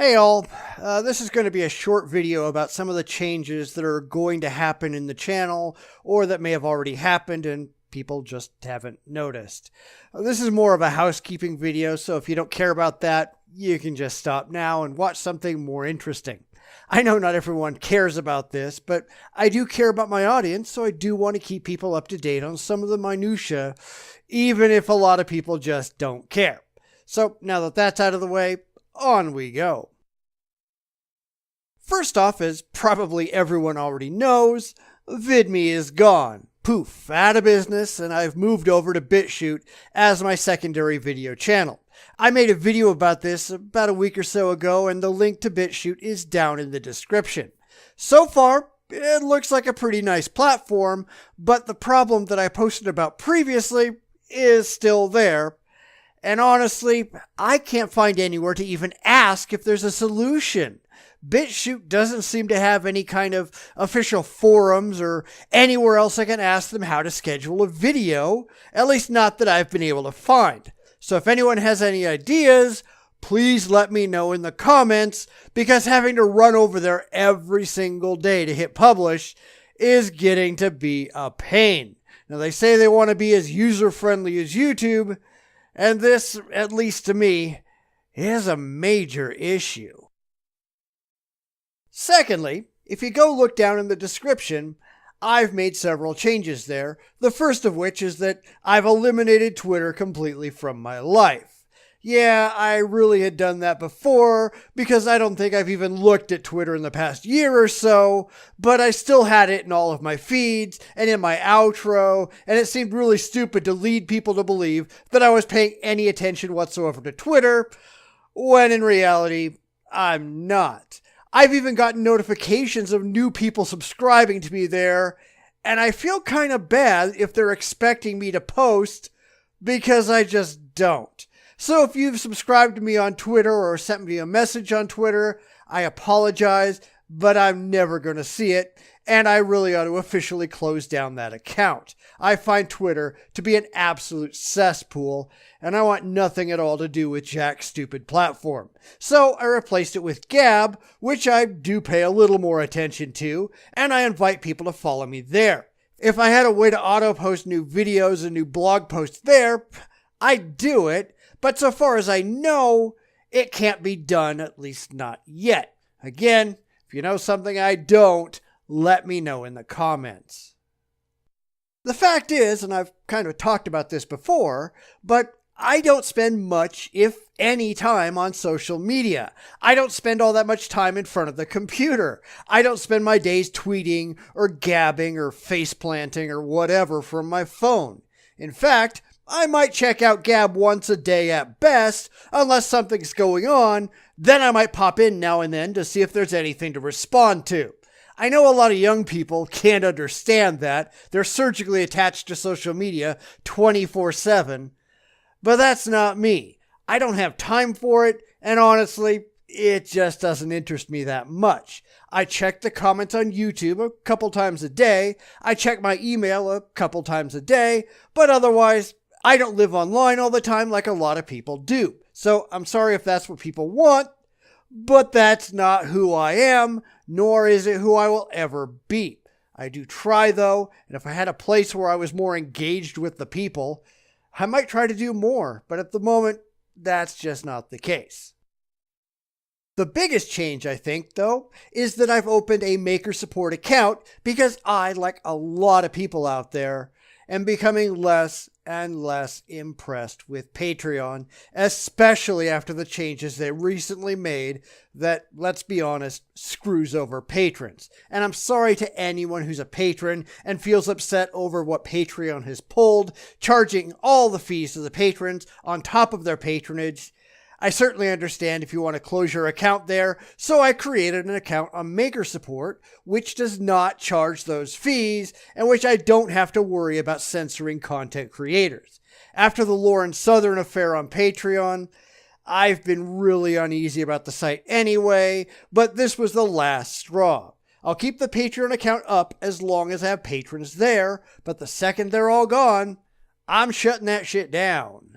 Hey all, this is going to be a short video about some of the changes that are going to happen in the channel or that may have already happened and people just haven't noticed. This is more of a housekeeping video, so if you don't care about that, you can just stop now and watch something more interesting. I know not everyone cares about this, but I do care about my audience, so I do want to keep people up to date on some of the minutiae, even if a lot of people just don't care. So now that that's out of the way, on we go. First off, as probably everyone already knows, VidMe is gone. Poof, out of business, and I've moved over to BitChute as my secondary video channel. I made a video about this about a week or so ago, and the link to BitChute is down in the description. So far, it looks like a pretty nice platform, but the problem that I posted about previously is still there. And honestly, I can't find anywhere to even ask if there's a solution. BitChute doesn't seem to have any kind of official forums or anywhere else I can ask them how to schedule a video, at least not that I've been able to find. So if anyone has any ideas, please let me know in the comments, because having to run over there every single day to hit publish is getting to be a pain. Now they say they want to be as user-friendly as YouTube, and this, at least to me, is a major issue. Secondly, if you go look down in the description, I've made several changes there, the first of which is that I've eliminated Twitter completely from my life. Yeah, I really had done that before, because I don't think I've even looked at Twitter in the past year or so, but I still had it in all of my feeds and in my outro, and it seemed really stupid to lead people to believe that I was paying any attention whatsoever to Twitter, when in reality, I'm not. I've even gotten notifications of new people subscribing to me there, and I feel kind of bad if they're expecting me to post, because I just don't. So if you've subscribed to me on Twitter or sent me a message on Twitter, I apologize, but I'm never going to see it, and I really ought to officially close down that account. I find Twitter to be an absolute cesspool, and I want nothing at all to do with Jack's stupid platform. So I replaced it with Gab, which I do pay a little more attention to, and I invite people to follow me there. If I had a way to auto-post new videos and new blog posts there, I'd do it. But so far as I know, it can't be done, at least not yet. Again, if you know something I don't, let me know in the comments. The fact is, and I've kind of talked about this before, but I don't spend much, if any, time on social media. I don't spend all that much time in front of the computer. I don't spend my days tweeting or gabbing or face planting or whatever from my phone. In fact, I might check out Gab once a day at best, unless something's going on. Then I might pop in now and then to see if there's anything to respond to. I know a lot of young people can't understand that. They're surgically attached to social media 24/7. But that's not me. I don't have time for it, and honestly, it just doesn't interest me that much. I check the comments on YouTube a couple times a day. I check my email a couple times a day, but otherwise, I don't live online all the time like a lot of people do. So I'm sorry if that's what people want, but that's not who I am, nor is it who I will ever be. I do try though, and if I had a place where I was more engaged with the people, I might try to do more, but at the moment, that's just not the case. The biggest change, I think, though, is that I've opened a maker support account because I, like a lot of people out there, am becoming less and less impressed with Patreon, especially after the changes they recently made that, let's be honest, screws over patrons. And I'm sorry to anyone who's a patron and feels upset over what Patreon has pulled, charging all the fees to the patrons on top of their patronage. I certainly understand if you want to close your account there, so I created an account on Maker Support, which does not charge those fees, and which I don't have to worry about censoring content creators. After the Lauren Southern affair on Patreon, I've been really uneasy about the site anyway, but this was the last straw. I'll keep the Patreon account up as long as I have patrons there, but the second they're all gone, I'm shutting that shit down.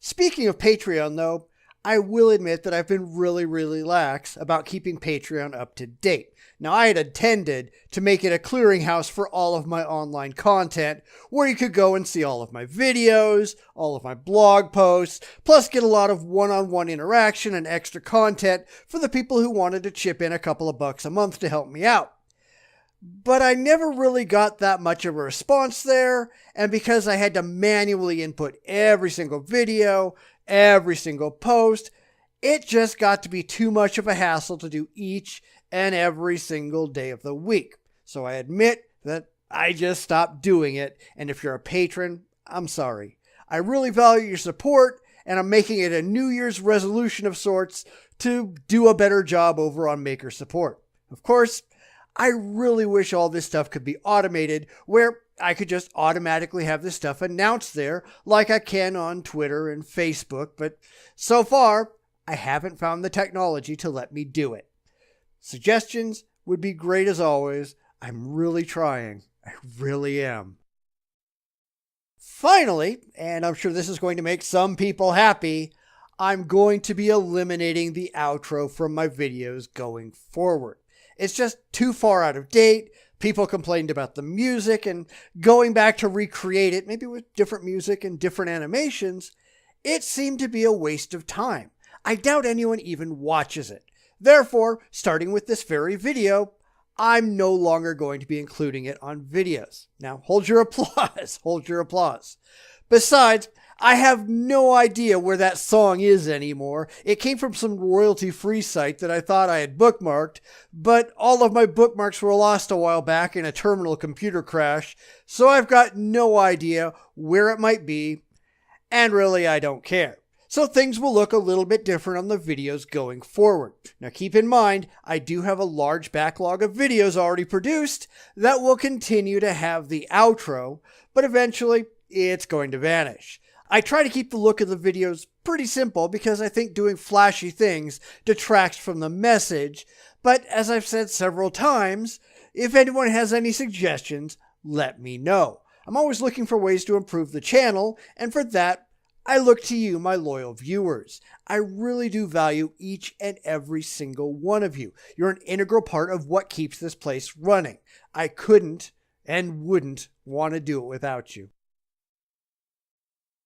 Speaking of Patreon, though, I will admit that I've been really lax about keeping Patreon up to date. Now, I had intended to make it a clearinghouse for all of my online content, where you could go and see all of my videos, all of my blog posts, plus get a lot of one-on-one interaction and extra content for the people who wanted to chip in a couple of bucks a month to help me out. But I never really got that much of a response there, and because I had to manually input every single video, every single post, it just got to be too much of a hassle to do each and every single day of the week. So I admit that I just stopped doing it, and if you're a patron, I'm sorry. I really value your support, and I'm making it a New Year's resolution of sorts to do a better job over on Maker support. Of course, I really wish all this stuff could be automated, where I could just automatically have this stuff announced there like I can on Twitter and Facebook, but so far, I haven't found the technology to let me do it. Suggestions would be great as always. I'm really trying. I really am. Finally, and I'm sure this is going to make some people happy, I'm going to be eliminating the outro from my videos going forward. It's just too far out of date. People complained about the music, and going back to recreate it, maybe with different music and different animations, it seemed to be a waste of time. I doubt anyone even watches it. Therefore, starting with this very video, I'm no longer going to be including it on videos. Now, hold your applause. Hold your applause. Besides, I have no idea where that song is anymore. It came from some royalty-free site that I thought I had bookmarked, but all of my bookmarks were lost a while back in a terminal computer crash, so I've got no idea where it might be, and really I don't care. So things will look a little bit different on the videos going forward. Now keep in mind, I do have a large backlog of videos already produced that will continue to have the outro, but eventually it's going to vanish. I try to keep the look of the videos pretty simple because I think doing flashy things detracts from the message, but as I've said several times, if anyone has any suggestions, let me know. I'm always looking for ways to improve the channel, and for that, I look to you, my loyal viewers. I really do value each and every single one of you. You're an integral part of what keeps this place running. I couldn't and wouldn't want to do it without you.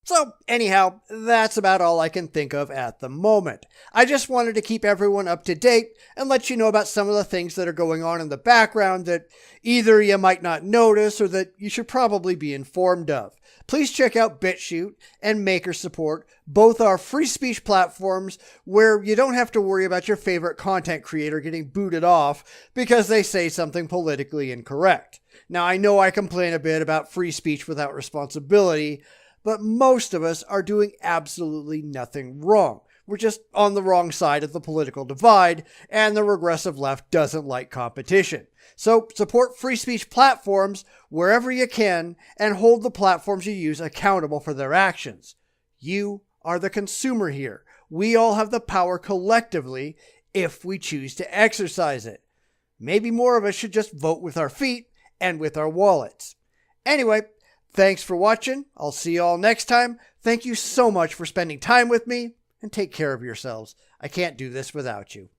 So anyhow, that's about all I can think of at the moment. I just wanted to keep everyone up to date and let you know about some of the things that are going on in the background that either you might not notice or that you should probably be informed of. Please check out BitChute and Maker Support. Both are free speech platforms where you don't have to worry about your favorite content creator getting booted off because they say something politically incorrect. Now, I know I complain a bit about free speech without responsibility, but most of us are doing absolutely nothing wrong. We're just on the wrong side of the political divide, and the regressive left doesn't like competition. So support free speech platforms wherever you can, and hold the platforms you use accountable for their actions. You are the consumer here. We all have the power collectively if we choose to exercise it. Maybe more of us should just vote with our feet and with our wallets. Anyway, thanks for watching. I'll see you all next time. Thank you so much for spending time with me, and take care of yourselves. I can't do this without you.